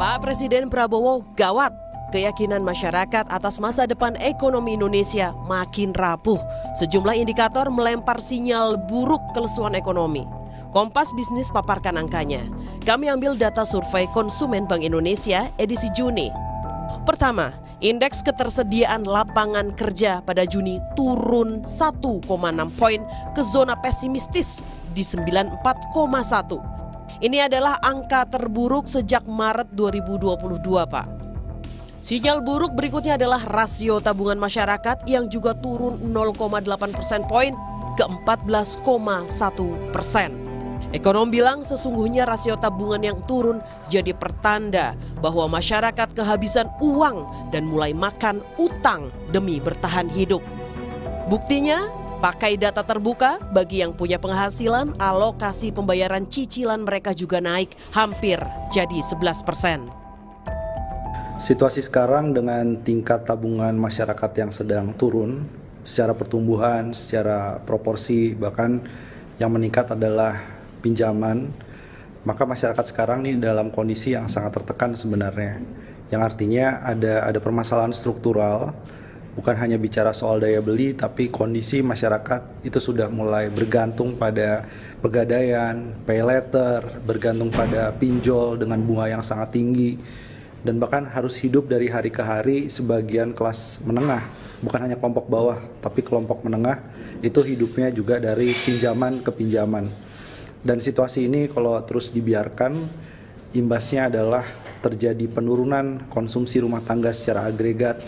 Pak Presiden Prabowo gawat. Keyakinan masyarakat atas masa depan ekonomi Indonesia makin rapuh. Sejumlah indikator melempar sinyal buruk kelesuan ekonomi. Kompas Bisnis paparkan angkanya. Kami ambil data survei konsumen Bank Indonesia edisi Juni. Pertama, indeks ketersediaan lapangan kerja pada Juni turun 1,6 poin ke zona pesimistis di 94,1. Ini adalah angka terburuk sejak Maret 2022, Pak. Sinyal buruk berikutnya adalah rasio tabungan masyarakat yang juga turun 0,8 persen poin ke 14,1%. Ekonom bilang sesungguhnya rasio tabungan yang turun jadi pertanda bahwa masyarakat kehabisan uang dan mulai makan utang demi bertahan hidup. Buktinya, pakai data terbuka, bagi yang punya penghasilan, alokasi pembayaran cicilan mereka juga naik hampir jadi 11%. Situasi sekarang dengan tingkat tabungan masyarakat yang sedang turun secara pertumbuhan, secara proporsi, bahkan yang meningkat adalah pinjaman, maka masyarakat sekarang ini dalam kondisi yang sangat tertekan sebenarnya. Yang artinya ada permasalahan struktural, bukan hanya bicara soal daya beli, tapi kondisi masyarakat itu sudah mulai bergantung pada pegadaian, pay letter, bergantung pada pinjol dengan bunga yang sangat tinggi. Dan bahkan harus hidup dari hari ke hari sebagian kelas menengah, bukan hanya kelompok bawah, tapi kelompok menengah itu hidupnya juga dari pinjaman ke pinjaman. Dan situasi ini kalau terus dibiarkan, imbasnya adalah terjadi penurunan konsumsi rumah tangga secara agregat.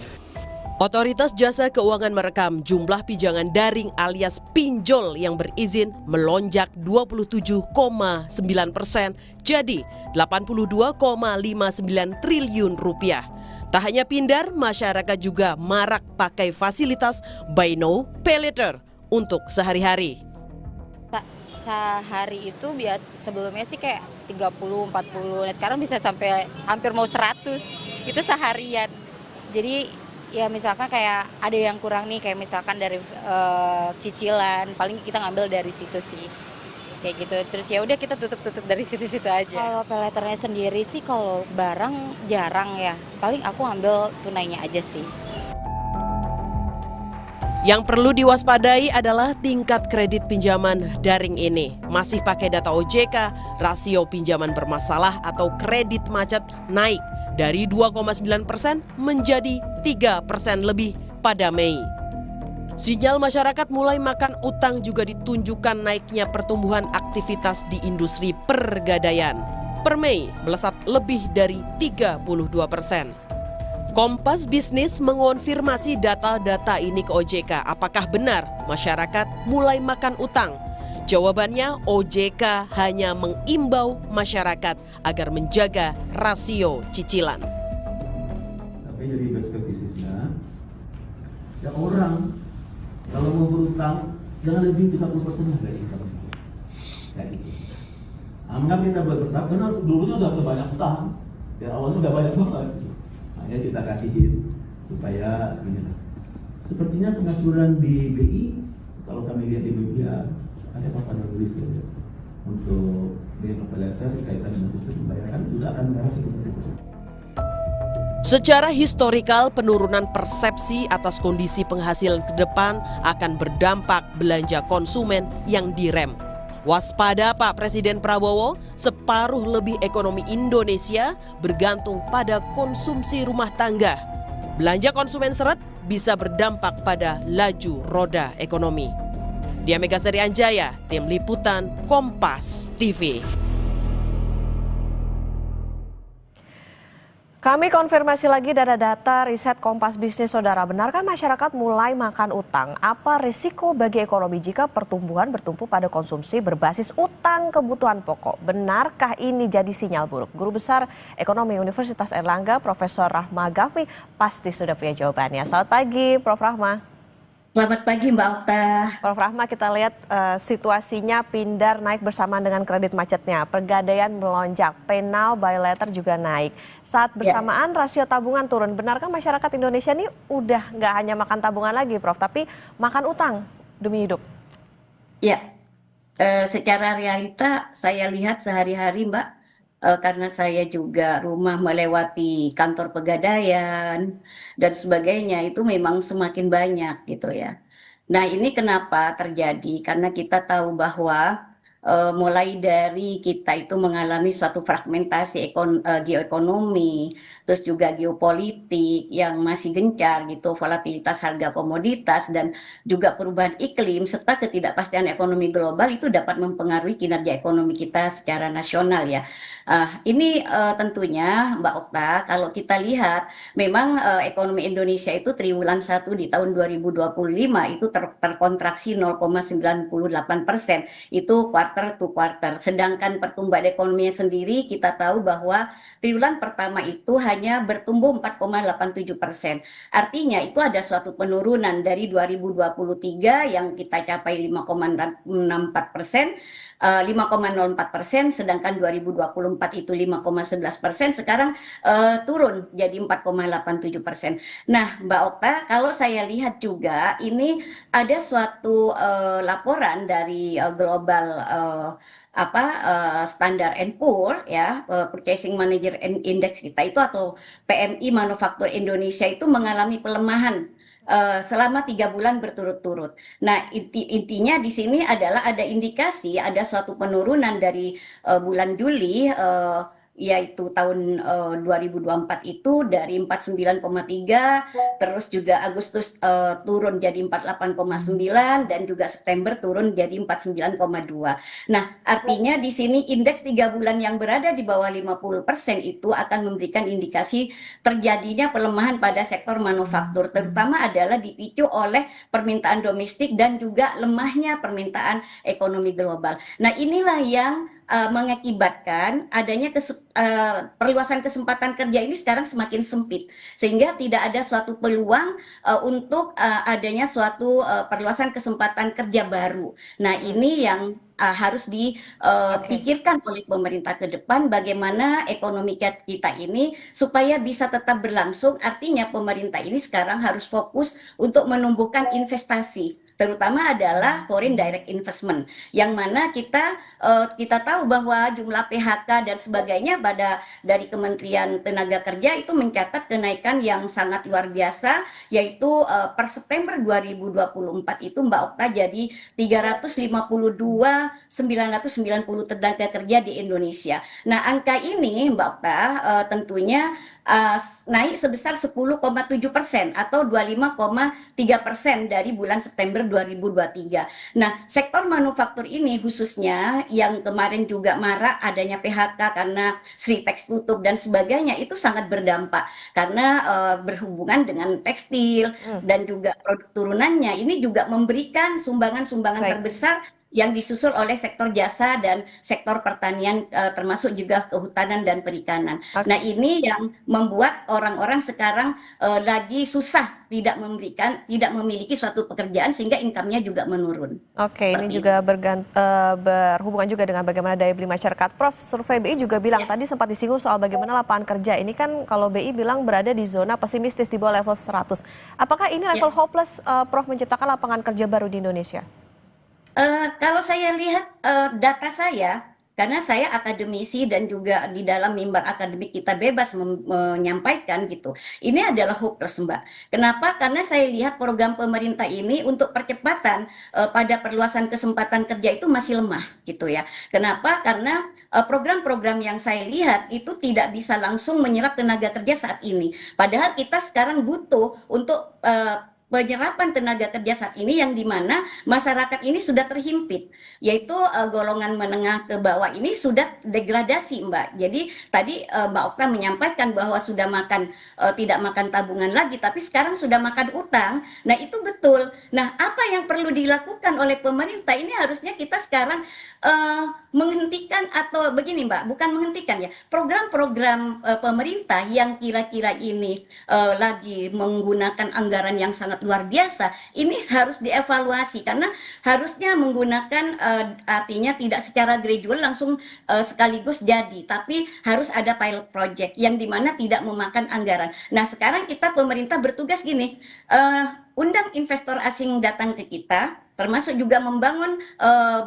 Otoritas Jasa Keuangan merekam jumlah pinjaman daring alias pinjol yang berizin melonjak 27,9% jadi 82,59 triliun rupiah. Tak hanya Pindar, masyarakat juga marak pakai fasilitas buy now, pay later untuk sehari-hari. Sehari itu sebelumnya sih kayak 30, 40, nah sekarang bisa sampai hampir mau 100, itu seharian. Jadi ya misalkan kayak ada yang kurang nih, kayak misalkan dari cicilan, paling kita ngambil dari situ sih, kayak gitu. Terus ya udah kita tutup dari situ-situ aja. Kalau pay letternya sendiri sih kalau barang jarang ya, paling aku ngambil tunainya aja sih. Yang perlu diwaspadai adalah tingkat kredit pinjaman daring ini. Masih pakai data OJK, rasio pinjaman bermasalah atau kredit macet naik dari 2,9% menjadi 3% lebih pada Mei. Sinyal masyarakat mulai makan utang juga ditunjukkan naiknya pertumbuhan aktivitas di industri pergadaian. Per Mei melesat lebih dari 32%. Kompas Bisnis mengonfirmasi data-data ini ke OJK. Apakah benar masyarakat mulai makan utang? Jawabannya, OJK hanya mengimbau masyarakat agar menjaga rasio cicilan. Tapi dari perspektifnya, ya orang kalau mau berutang jangan lebih 30% dari income. Kayak gitu. Anggap kita berutang, karena dulunya udah banyak utang, ya awalnya udah banyak banget. Makanya kita kasihin supaya gini lah. Sepertinya pengaturan di BI, kalau kami lihat di media, ada papan yang tulis ya, untuk biaya peleter kaitan dengan sistem pembayaran juga akan mengarah seperti itu. Secara historikal, penurunan persepsi atas kondisi penghasilan ke depan akan berdampak belanja konsumen yang direm. Waspada Pak Presiden Prabowo, separuh lebih ekonomi Indonesia bergantung pada konsumsi rumah tangga. Belanja konsumen seret bisa berdampak pada laju roda ekonomi. Dia Megasari Anjaya, Tim Liputan, Kompas TV. Kami konfirmasi lagi data riset Kompas Bisnis, Saudara. Benarkah masyarakat mulai makan utang? Apa risiko bagi ekonomi jika pertumbuhan bertumpu pada konsumsi berbasis utang kebutuhan pokok? Benarkah ini jadi sinyal buruk? Guru Besar Ekonomi Universitas Airlangga, Profesor Rahma Ghaffi, pasti sudah punya jawabannya. Selamat pagi, Prof. Rahma. Selamat pagi Mbak Okta. Prof. Rahma, kita lihat situasinya Pindar naik bersamaan dengan kredit macetnya. Pegadaian melonjak, pay now, buy later juga naik. Saat bersamaan rasio tabungan turun. Benarkah masyarakat Indonesia ini udah nggak hanya makan tabungan lagi, Prof, tapi makan utang demi hidup? Ya, secara realita saya lihat sehari-hari Mbak, karena saya juga rumah melewati kantor pegadaian dan sebagainya, itu memang semakin banyak gitu ya. Nah, ini kenapa terjadi? Karena kita tahu bahwa mulai dari kita itu mengalami suatu fragmentasi geoekonomi, terus juga geopolitik yang masih gencar gitu, volatilitas harga komoditas dan juga perubahan iklim serta ketidakpastian ekonomi global itu dapat mempengaruhi kinerja ekonomi kita secara nasional ya. Ini tentunya Mbak Okta, kalau kita lihat memang ekonomi Indonesia itu triwulan 1 di tahun 2025 itu terkontraksi 0,98%, itu quarter to quarter. Sedangkan pertumbuhan ekonominya sendiri kita tahu bahwa triwulan pertama itu hanya bertumbuh 4,87%. Artinya itu ada suatu penurunan dari 2023 yang kita capai 5,64%, 5,04%, sedangkan 2024 itu 5,11%, sekarang turun jadi 4,87%. Nah, Mbak Okta, kalau saya lihat juga ini ada suatu laporan dari global Standard and Poor ya, Purchasing Manager Index kita itu atau PMI Manufaktur Indonesia itu mengalami pelemahan selama 3 bulan berturut-turut. Nah, intinya di sini adalah ada indikasi ada suatu penurunan dari bulan Juli, yaitu tahun 2024 itu dari 49,3, terus juga Agustus turun jadi 48,9, dan juga September turun jadi 49,2. Nah, artinya di sini indeks 3 bulan yang berada di bawah 50% itu akan memberikan indikasi terjadinya pelemahan pada sektor manufaktur, terutama adalah dipicu oleh permintaan domestik dan juga lemahnya permintaan ekonomi global. Nah, inilah yang mengakibatkan adanya perluasan kesempatan kerja ini sekarang semakin sempit, sehingga tidak ada suatu peluang untuk adanya suatu perluasan kesempatan kerja baru. Nah, ini yang harus dipikirkan oleh pemerintah ke depan, bagaimana ekonomi kita ini supaya bisa tetap berlangsung. Artinya pemerintah ini sekarang harus fokus untuk menumbuhkan investasi, terutama adalah foreign direct investment, yang mana kita tahu bahwa jumlah PHK dan sebagainya dari Kementerian Tenaga Kerja itu mencatat kenaikan yang sangat luar biasa, yaitu per September 2024 itu Mbak Okta jadi 352.990 tenaga kerja di Indonesia. Nah, angka ini Mbak Okta tentunya naik sebesar 10,7% atau 25,3% dari bulan September 2023. Nah, sektor manufaktur ini khususnya yang kemarin juga marak adanya PHK karena Sritex tutup dan sebagainya, itu sangat berdampak karena berhubungan dengan tekstil dan juga produk turunannya. Ini juga memberikan sumbangan-sumbangan terbesar yang disusul oleh sektor jasa dan sektor pertanian, termasuk juga kehutanan dan perikanan. Nah, ini yang membuat orang-orang sekarang lagi susah, tidak memiliki suatu pekerjaan sehingga income-nya juga menurun. Oke, ini juga berhubungan juga dengan bagaimana daya beli masyarakat. Prof, survei BI juga bilang tadi sempat disinggung soal bagaimana lapangan kerja. Ini kan kalau BI bilang berada di zona pesimistis di bawah level 100. Apakah ini level hopeless, Prof, menciptakan lapangan kerja baru di Indonesia? Kalau saya lihat data saya, karena saya akademisi dan juga di dalam mimbar akademik kita bebas menyampaikan gitu. Ini adalah hopeless, Mbak. Kenapa? Karena saya lihat program pemerintah ini untuk percepatan pada perluasan kesempatan kerja itu masih lemah gitu ya. Kenapa? Karena program-program yang saya lihat itu tidak bisa langsung menyerap tenaga kerja saat ini. Padahal kita sekarang butuh untuk penyerapan tenaga kerja saat ini, yang dimana masyarakat ini sudah terhimpit, yaitu golongan menengah ke bawah ini sudah degradasi, Mbak. Jadi tadi Mbak Okta menyampaikan bahwa sudah tidak makan tabungan lagi, tapi sekarang sudah makan utang. Nah, itu betul. Nah, apa yang perlu dilakukan oleh pemerintah ini, harusnya kita sekarang menghentikan, atau begini Mbak, bukan menghentikan ya, program-program pemerintah yang kira-kira ini lagi menggunakan anggaran yang sangat luar biasa, ini harus dievaluasi karena harusnya menggunakan artinya tidak secara gradual langsung sekaligus jadi, tapi harus ada pilot project yang dimana tidak memakan anggaran. Nah, sekarang kita pemerintah bertugas gini, undang investor asing datang ke kita, termasuk juga membangun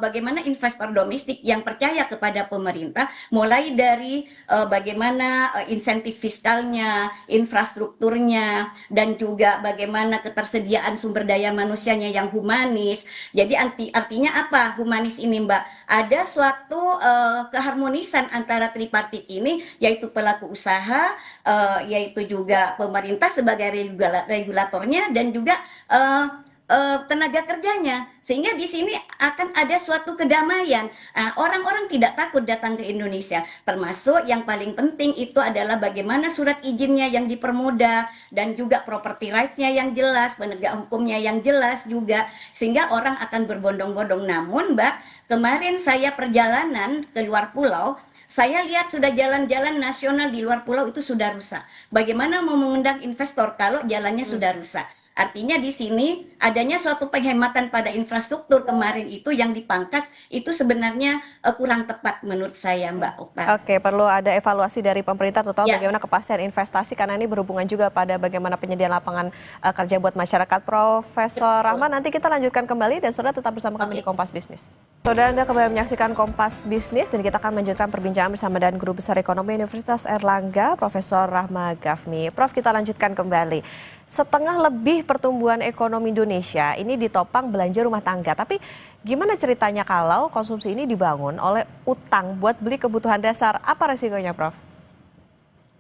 bagaimana investor domestik yang percaya kepada pemerintah, mulai dari bagaimana insentif fiskalnya, infrastrukturnya, dan juga bagaimana ketersediaan sumber daya manusianya yang humanis. Jadi artinya apa humanis ini, Mbak? Ada suatu keharmonisan antara tripartit ini, yaitu pelaku usaha, yaitu juga pemerintah sebagai regulatornya, dan juga tenaga kerjanya, sehingga di sini akan ada suatu kedamaian. Orang-orang tidak takut datang ke Indonesia, termasuk yang paling penting itu adalah bagaimana surat izinnya yang dipermudah, dan juga property rights-nya yang jelas, penegak hukumnya yang jelas juga, sehingga orang akan berbondong-bondong. Namun Mbak, kemarin saya perjalanan ke luar pulau, saya lihat sudah jalan-jalan nasional di luar pulau itu sudah rusak. Bagaimana mau mengundang investor kalau jalannya sudah rusak? Artinya di sini adanya suatu penghematan pada infrastruktur kemarin itu yang dipangkas itu sebenarnya kurang tepat menurut saya, Mbak Okta. Oke, perlu ada evaluasi dari pemerintah terutama Ya. bagaimana kepastian investasi karena ini berhubungan juga pada bagaimana penyediaan lapangan kerja buat masyarakat. Profesor Rahman, nanti kita lanjutkan kembali dan saudara tetap bersama kami di Kompas Bisnis. Saudara, Anda kembali menyaksikan Kompas Bisnis dan kita akan melanjutkan perbincangan bersama dengan Guru Besar Ekonomi Universitas Airlangga, Profesor Rahma Gafni. Prof, kita lanjutkan kembali. Setengah lebih pertumbuhan ekonomi Indonesia ini ditopang belanja rumah tangga. Tapi gimana ceritanya kalau konsumsi ini dibangun oleh utang buat beli kebutuhan dasar? Apa resikonya, Prof?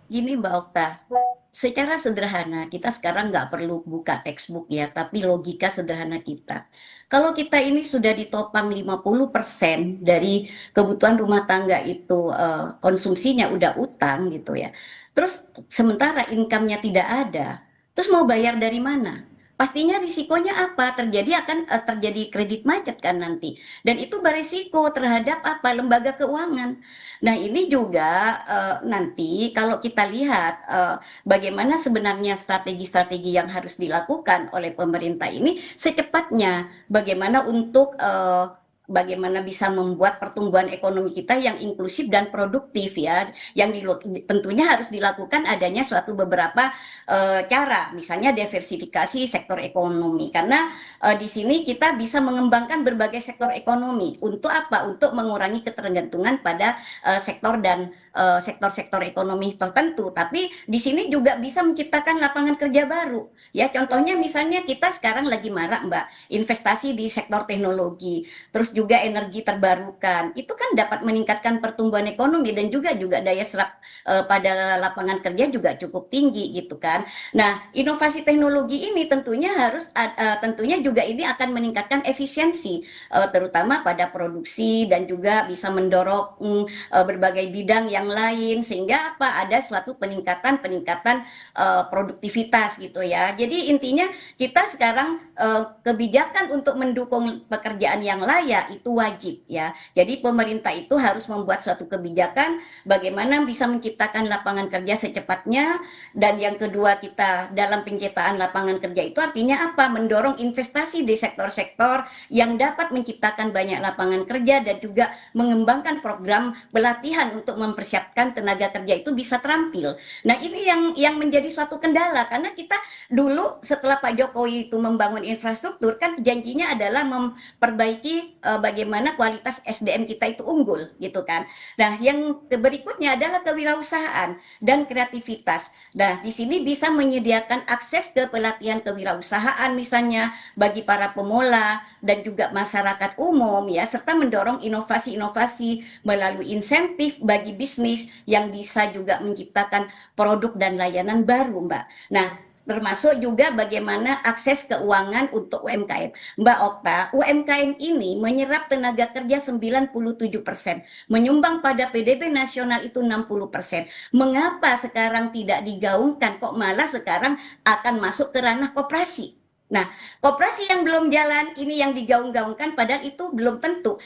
Gini Mbak Okta, secara sederhana kita sekarang nggak perlu buka textbook ya, tapi logika sederhana kita. Kalau kita ini sudah ditopang 50% dari kebutuhan rumah tangga itu konsumsinya udah utang gitu ya. Terus sementara income-nya tidak ada, terus mau bayar dari mana? Pastinya risikonya apa? Terjadi kredit macet kan nanti. Dan itu berisiko terhadap apa? Lembaga keuangan. Nah, ini juga nanti kalau kita lihat bagaimana sebenarnya strategi-strategi yang harus dilakukan oleh pemerintah ini secepatnya, bagaimana untuk bagaimana bisa membuat pertumbuhan ekonomi kita yang inklusif dan produktif ya, yang tentunya harus dilakukan adanya suatu beberapa cara, misalnya diversifikasi sektor ekonomi, karena di sini kita bisa mengembangkan berbagai sektor ekonomi untuk apa? Untuk mengurangi ketergantungan pada sektor dan sektor-sektor ekonomi tertentu, tapi di sini juga bisa menciptakan lapangan kerja baru. Ya, contohnya misalnya kita sekarang lagi marak Mbak, investasi di sektor teknologi, terus juga energi terbarukan. Itu kan dapat meningkatkan pertumbuhan ekonomi dan juga daya serap pada lapangan kerja juga cukup tinggi gitu kan. Nah, inovasi teknologi ini tentunya juga ini akan meningkatkan efisiensi terutama pada produksi dan juga bisa mendorong berbagai bidang yang lain, sehingga apa? Ada suatu peningkatan produktivitas gitu ya. Jadi intinya kita sekarang kebijakan untuk mendukung pekerjaan yang layak itu wajib ya. Jadi pemerintah itu harus membuat suatu kebijakan bagaimana bisa menciptakan lapangan kerja secepatnya, dan yang kedua kita dalam penciptaan lapangan kerja itu artinya apa? Mendorong investasi di sektor-sektor yang dapat menciptakan banyak lapangan kerja dan juga mengembangkan program pelatihan untuk mempersiapkan tenaga kerja itu bisa terampil. Nah, ini yang menjadi suatu kendala karena kita dulu setelah Pak Jokowi itu membangun infrastruktur kan janjinya adalah memperbaiki bagaimana kualitas SDM kita itu unggul gitu kan. Nah, yang berikutnya adalah kewirausahaan dan kreativitas. Nah, di sini bisa menyediakan akses ke pelatihan kewirausahaan misalnya bagi para pemula dan juga masyarakat umum ya, serta mendorong inovasi-inovasi melalui insentif bagi bisnis yang bisa juga menciptakan produk dan layanan baru, Mbak. Nah, termasuk juga bagaimana akses keuangan untuk UMKM. Mbak Okta, UMKM ini menyerap tenaga kerja 97%, menyumbang pada PDB nasional itu 60%. Mengapa sekarang tidak digaungkan, kok malah sekarang akan masuk ke ranah koperasi? Nah, koperasi yang belum jalan ini yang digaung-gaungkan padahal itu belum tentu.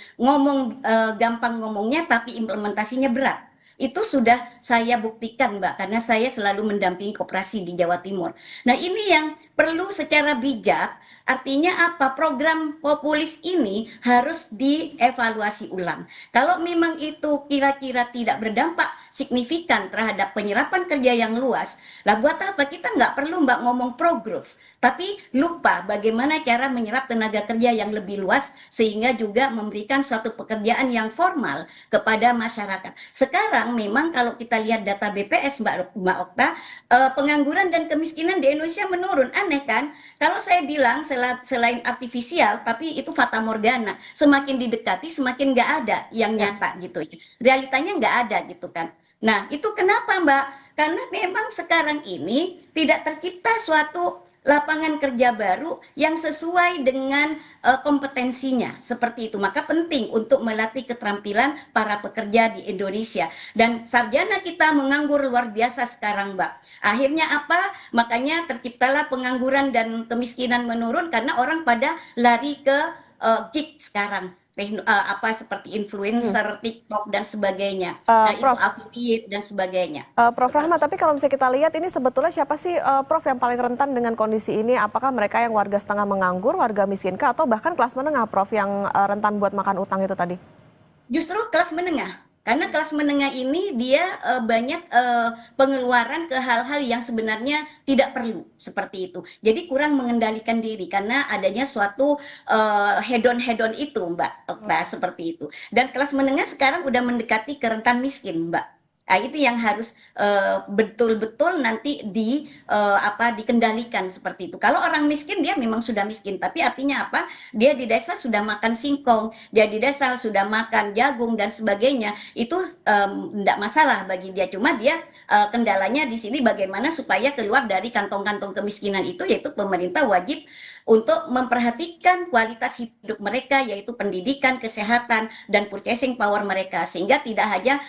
Gampang ngomongnya tapi implementasinya berat. Itu sudah saya buktikan Mbak, karena saya selalu mendampingi koperasi di Jawa Timur. Nah, ini yang perlu secara bijak, artinya apa? Program populis ini harus dievaluasi ulang. Kalau memang itu kira-kira tidak berdampak signifikan terhadap penyerapan kerja yang luas, lah buat apa? Kita nggak perlu Mbak ngomong pro growth. tapi lupa bagaimana cara menyerap tenaga kerja yang lebih luas sehingga juga memberikan suatu pekerjaan yang formal kepada masyarakat. Sekarang memang kalau kita lihat data BPS Mbak Okta, pengangguran dan kemiskinan di Indonesia menurun. Aneh kan? Kalau saya bilang selain artifisial, tapi itu fata morgana. Semakin didekati, semakin nggak ada yang nyata gitu ya. Realitanya nggak ada gitu kan. Nah, itu kenapa Mbak? Karena memang sekarang ini tidak tercipta suatu lapangan kerja baru yang sesuai dengan kompetensinya seperti itu. Maka penting untuk melatih keterampilan para pekerja di Indonesia. Dan sarjana kita menganggur luar biasa sekarang, Mbak. Akhirnya apa? Makanya terciptalah pengangguran dan kemiskinan menurun karena orang pada lari ke gig sekarang. Seperti influencer, TikTok dan sebagainya. Nah, itu Prof. affiliate dan sebagainya. Prof. Rahmat, tapi kalau misalnya kita lihat ini sebetulnya siapa sih Prof yang paling rentan dengan kondisi ini? Apakah mereka yang warga setengah menganggur, warga miskin kah, atau bahkan kelas menengah Prof yang rentan buat makan utang itu tadi? Justru kelas menengah. Karena kelas menengah ini dia banyak pengeluaran ke hal-hal yang sebenarnya tidak perlu seperti itu. Jadi kurang mengendalikan diri karena adanya suatu hedon-hedon itu, Mbak Okta, seperti itu. Dan kelas menengah sekarang udah mendekati ke rentan miskin, Mbak. Nah, itu yang harus betul-betul nanti dikendalikan seperti itu. Kalau orang miskin dia memang sudah miskin, tapi artinya apa? Dia di desa sudah makan singkong, dia di desa sudah makan jagung dan sebagainya. Itu tidak masalah bagi dia. Cuma dia kendalanya di sini bagaimana supaya keluar dari kantong-kantong kemiskinan itu, yaitu pemerintah wajib untuk memperhatikan kualitas hidup mereka, yaitu pendidikan, kesehatan, dan purchasing power mereka, sehingga tidak hanya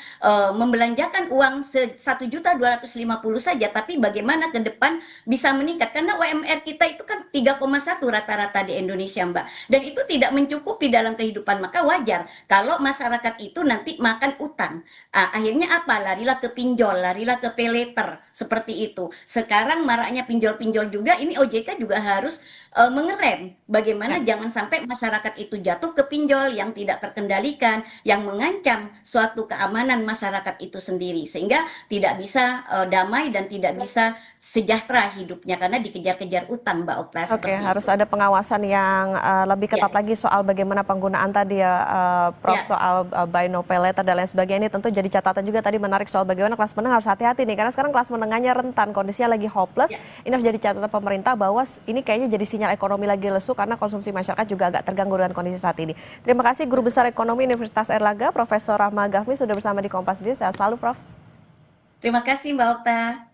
membelanjakan uang 1.250.000 saja, tapi bagaimana ke depan bisa meningkat, karena UMR kita itu kan 3,1 rata-rata di Indonesia, Mbak, dan itu tidak mencukupi dalam kehidupan. Maka wajar kalau masyarakat itu nanti makan utang. Akhirnya apa? Larilah ke pinjol, larilah ke paylater, seperti itu. Sekarang maraknya pinjol-pinjol juga, ini OJK juga harus mengerem bagaimana jangan sampai masyarakat itu jatuh ke pinjol yang tidak terkendalikan, yang mengancam suatu keamanan masyarakat itu sendiri, sehingga tidak bisa damai dan tidak bisa sejahtera hidupnya karena dikejar-kejar utang, Mbak Okta. Oke, harus ada pengawasan yang lebih ketat lagi soal bagaimana penggunaan tadi ya, Prof, soal buy no pay later dan lain sebagainya. Ini tentu jadi catatan juga tadi menarik soal bagaimana kelas menengah harus hati-hati nih, karena sekarang kelas menengahnya rentan, kondisinya lagi hopeless. Ini harus jadi catatan pemerintah bahwa ini kayaknya jadi sinyal ekonomi lagi lesu karena konsumsi masyarakat juga agak terganggu dengan kondisi saat ini. Terima kasih Guru Besar Ekonomi Universitas Airlangga, Profesor Rahma Gafni sudah bersama di Kompas Bisnis. Sehat selalu, Prof. Terima kasih, Mbak Okta.